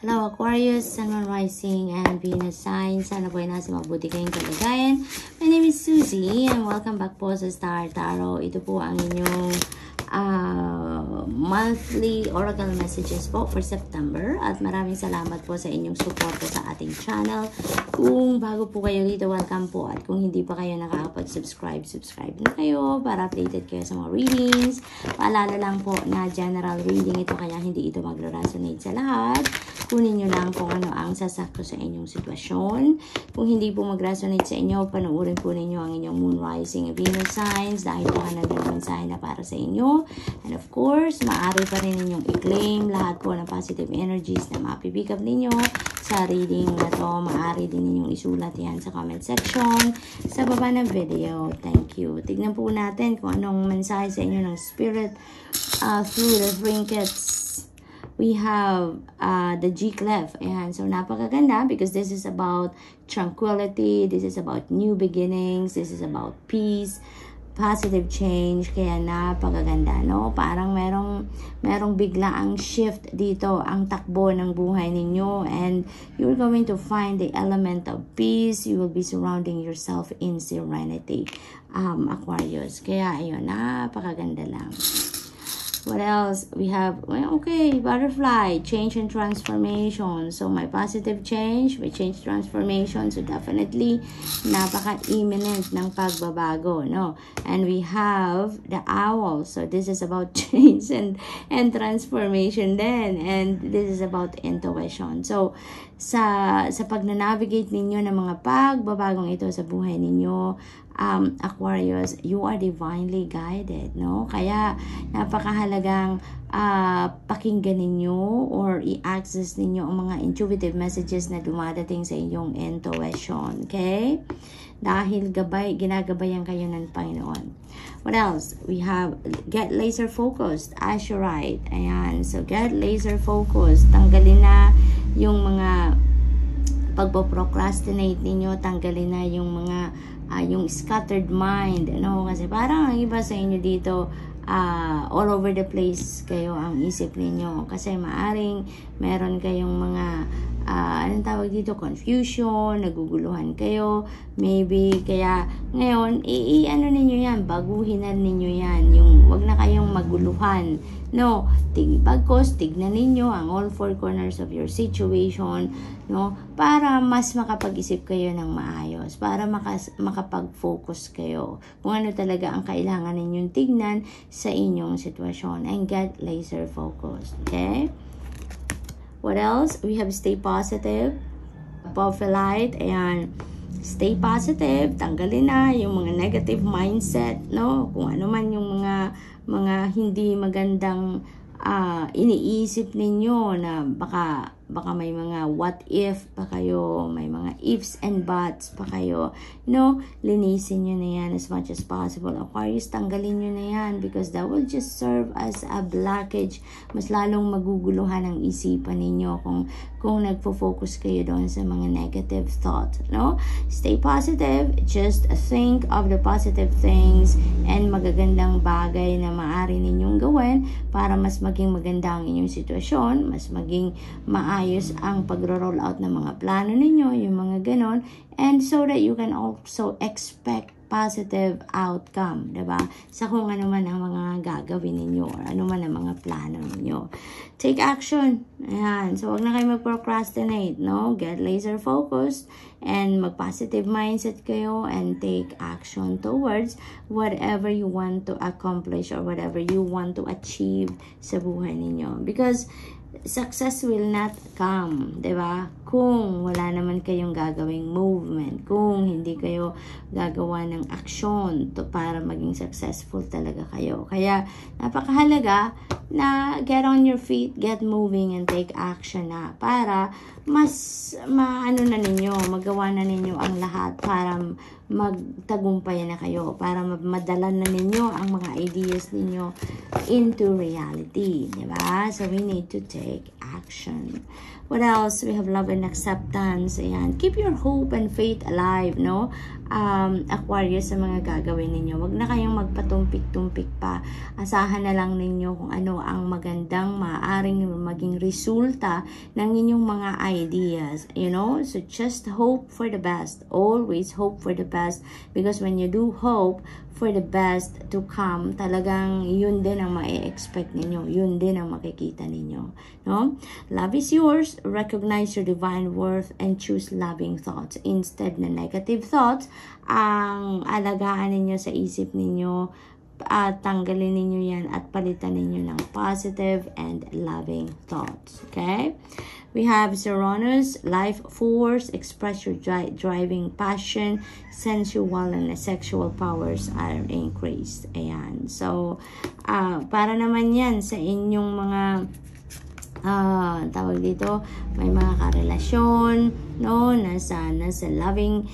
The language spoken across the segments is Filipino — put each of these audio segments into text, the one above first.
Hello Aquarius, Sun, Moon, Rising, and Venus signs. Sana po ay nasa mabuti kayong kalagayan. My name is Susie and welcome back po sa Star Tarot. Ito po ang inyong monthly oracle messages po for September. At maraming salamat po sa inyong suporta sa ating channel. Kung bago po kayo dito, welcome po. At kung hindi pa kayo nakakapag-subscribe, subscribe na kayo para updated kayo sa mga readings. Paalala lang po na general reading ito kaya hindi ito magre-resonate sa lahat. Kunin nyo lang kung ano ang sasakto sa inyong sitwasyon. Kung hindi po mag-resonate sa inyo, panuorin po ninyo ang inyong Moon, Rising, Venus signs dahil po nandun ang mensahe na para sa inyo. And of course, maaari pa rin ninyong i-claim lahat po ng positive energies na mapipick up ninyo sa reading na to. Maaari din ninyong isulat yan sa comment section sa baba ng video. Thank you. Tignan po natin kung anong mensahe sa inyo ng spirit through the trinkets. We have the G-clef. Ayan. So, napakaganda because this is about tranquility. This is about new beginnings. This is about peace, positive change. Kaya napakaganda, no? Parang merong bigla ang shift dito, ang takbo ng buhay ninyo. And you're going to find the element of peace. You will be surrounding yourself in serenity, Aquarius. Kaya, ayun, napakaganda lang. What else? We have, well, okay, butterfly, change and transformation. So, my positive change, may change transformation. So, definitely, napaka-imminent ng pagbabago, no? And we have the owl. So, this is about change and transformation then. And this is about intuition. So, sa pag-navigate ninyo ng mga pagbabagong ito sa buhay ninyo, Aquarius, you are divinely guided, no? Kaya napakahalagang pakinggan ninyo or i-access ninyo ang mga intuitive messages na dumadating sa inyong intuition, okay? Dahil ginagabayan kayo ng Panginoon. What else? We have get laser focused, Azurite. Ayan, so get laser focused. Tanggalin na yung mga pagpo-procrastinate ninyo, tanggalin na yung mga yung scattered mind, ano, kasi parang ang iba sa inyo dito all over the place kayo ang isip ninyo kasi maaring meron kayong mga anong tawag dito, confusion, naguguluhan kayo, maybe, kaya ngayon, ano ninyo yan, baguhin na ninyo yan, yung wag na kayong maguluhan, no, bagkos, tignan ninyo ang all four corners of your situation, no, para mas makapag-isip kayo ng maayos, para makapag-focus kayo kung ano talaga ang kailangan ninyong tignan sa inyong sitwasyon and get laser focused, okay? What else? We have stay positive, Populite, ayan. Stay positive, tanggalin na yung mga negative mindset, no? Kung ano man yung mga hindi magandang iniisip ninyo na baka may mga what if pa kayo, may mga ifs and buts pa kayo, no? Linisin nyo na yan as much as possible. Aquarius, tanggalin nyo na yan because that will just serve as a blockage. Mas lalong maguguluhan ang isipan ninyo kung nagfo-focus kayo doon sa mga negative thoughts, no? Stay positive, just think of the positive things and magagandang bagay na maaari ninyong gawin para mas maging maganda ang inyong sitwasyon, mas maging maayos ang pagro-roll out ng mga plano ninyo, yung mga ganon, and so that you can also expect positive outcome, diba? Sa kung ano man ang mga gagawin ninyo or ano man ang mga plano ninyo. Take action. Ayan. So, wag na kayo mag-procrastinate, no? Get laser focused and mag-positive mindset kayo and take action towards whatever you want to accomplish or whatever you want to achieve sa buhay ninyo. Because success will not come, diba? Kung wala naman kayong gagawing movement, kung hindi kayo gagawa ng aksyon para maging successful talaga kayo. Kaya, napakahalaga na get on your feet, get moving, and take action na para mas magawa na ninyo ang lahat para magtagumpay na kayo, para madala na ninyo ang mga ideas ninyo into reality, diba? So, we need to take action. What else? We have love and and acceptance. Ayan. Keep your hope and faith alive, no? Aquarius, sa mga gagawin ninyo. Wag na kayong magpatumpik-tumpik pa. Asahan na lang ninyo kung ano ang magandang maaaring maging resulta ng inyong mga ideas. You know? So just hope for the best. Always hope for the best. Because when you do hope for the best to come, talagang yun din ang ma-expect ninyo. Yun din ang makikita ninyo. No? Love is yours. Recognize your divine worth and choose loving thoughts. Instead na negative thoughts, ang alagaan ninyo sa isip ninyo, tanggalin ninyo yan at palitan ninyo ng positive and loving thoughts. Okay? We have Uranus, life force, express your driving passion, sensual and sexual powers are increased. Ayan. So, para naman yan sa inyong mga, tawag dito, may mga karelasyon, no, nasa loving,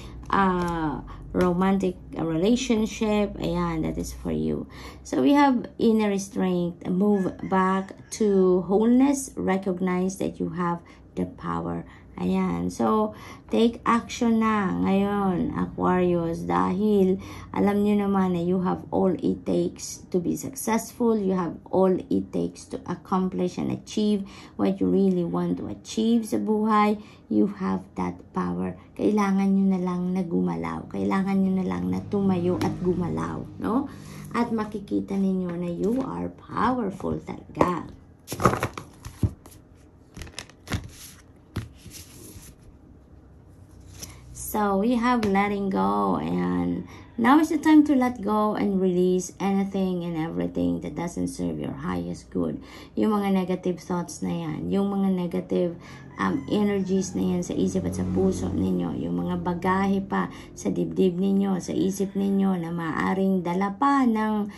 romantic relationship. Ayan, that is for you. So we have inner strength, move back to wholeness, recognize that you have the power. Ayan, so take action na ngayon, Aquarius, dahil alam nyo naman na you have all it takes to be successful. You have all it takes to accomplish and achieve what you really want to achieve sa buhay. You have that power. Kailangan nyo na lang na gumalaw. Kailangan nyo na lang na tumayo at gumalaw, no? At makikita ninyo na you are powerful talaga. So, we have letting go, and now is the time to let go and release anything and everything that doesn't serve your highest good. Yung mga negative thoughts na yan, yung mga negative energies na yan sa isip at sa puso ninyo, yung mga bagahe pa sa dibdib ninyo, sa isip ninyo na maaring dala pa ng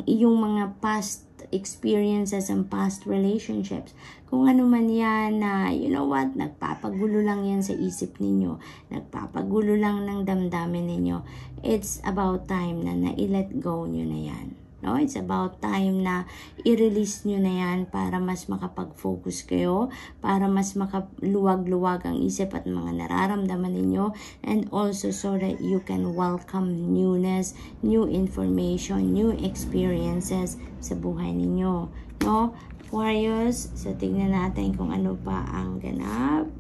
iyong mga past experiences and past relationships. Kung ano man yan na, you know what, nagpapagulo lang yan sa isip ninyo, nagpapagulo lang ng damdamin ninyo, it's about time na i-let go nyo na yan. No? It's about time na i-release nyo na yan para mas makapag-focus kayo, para mas makaluwag-luwag ang isip at mga nararamdaman ninyo, and also so that you can welcome newness, new information, new experiences sa buhay ninyo. No? Aquarius, so tignan natin kung ano pa ang ganap.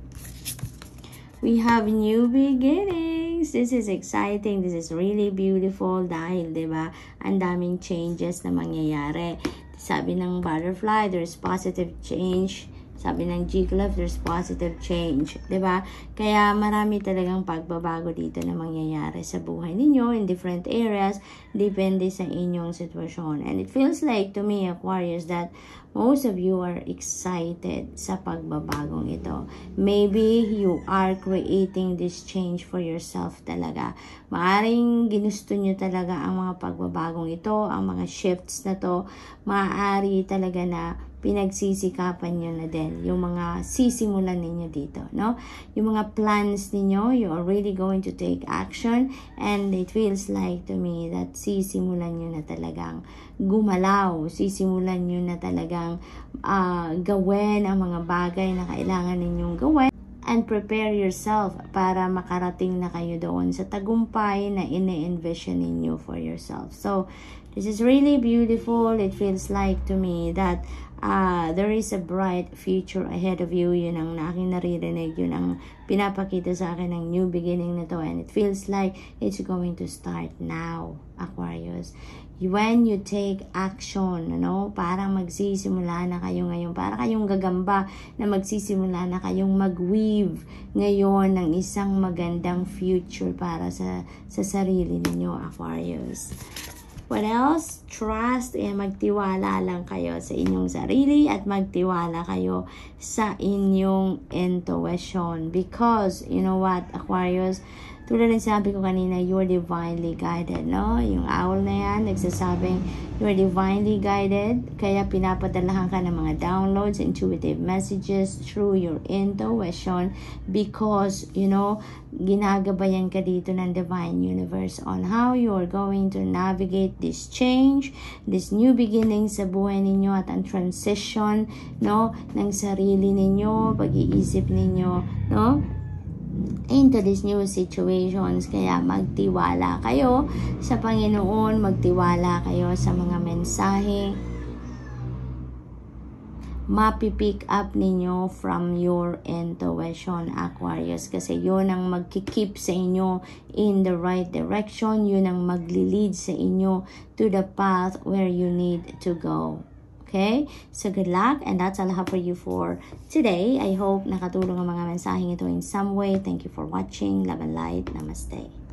We have new beginnings. This is exciting. This is really beautiful dahil, diba, ang daming changes na mangyayari. Sabi ng butterfly, there's positive change. Sabi ng G-Club, there's positive change. Diba? Kaya marami talagang pagbabago dito na mangyayari sa buhay ninyo in different areas. Depende sa inyong sitwasyon. And it feels like to me, Aquarius, that most of you are excited sa pagbabagong ito. Maybe you are creating this change for yourself talaga. Maaring ginusto nyo talaga ang mga pagbabagong ito, ang mga shifts na to. Maaari talaga na pinagsisikapan nyo na din yung mga sisimulan ninyo dito, no? Yung mga plans ninyo, you are really going to take action, and it feels like to me that sisimulan nyo na talagang gumalaw, sisimulan nyo na talagang gawin ang mga bagay na kailangan ninyong gawin, and prepare yourself para makarating na kayo doon sa tagumpay na ine-envision ninyo for yourself. So, this is really beautiful. It feels like to me that there is a bright future ahead of you. Yun ang aking naririnig. Yun ang pinapakita sa akin ng new beginning na to. And it feels like it's going to start now, Aquarius. When you take action, ano, parang magsisimula na kayo ngayon. Para kayong gagamba na magsisimula na kayong mag-weave ngayon ng isang magandang future para sa sarili ninyo, Aquarius. What else? Trust, magtiwala lang kayo sa inyong sarili at magtiwala kayo sa inyong intuition. Because, you know what, Aquarius, tulad ng sabi ko kanina, you're divinely guided, no? Yung owl na yan, nagsasabing, you're divinely guided, kaya pinapadalahan ka ng mga downloads, intuitive messages through your intuition because, ginagabayan ka dito ng divine universe on how you're going to navigate this change, this new beginning sa buhay ninyo at ang transition, ng sarili ninyo, pag-iisip ninyo, into these new situations. Kaya magtiwala kayo sa Panginoon, magtiwala kayo sa mga mensahe mapipick up ninyo from your intuition, Aquarius, kasi yun ang magkikip sa inyo in the right direction, yun ang maglilid sa inyo to the path where you need to go. Okay? So, good luck. And that's all I have for you for today. I hope nakatulong ang mga mensaheng ito in some way. Thank you for watching. Love and light. Namaste.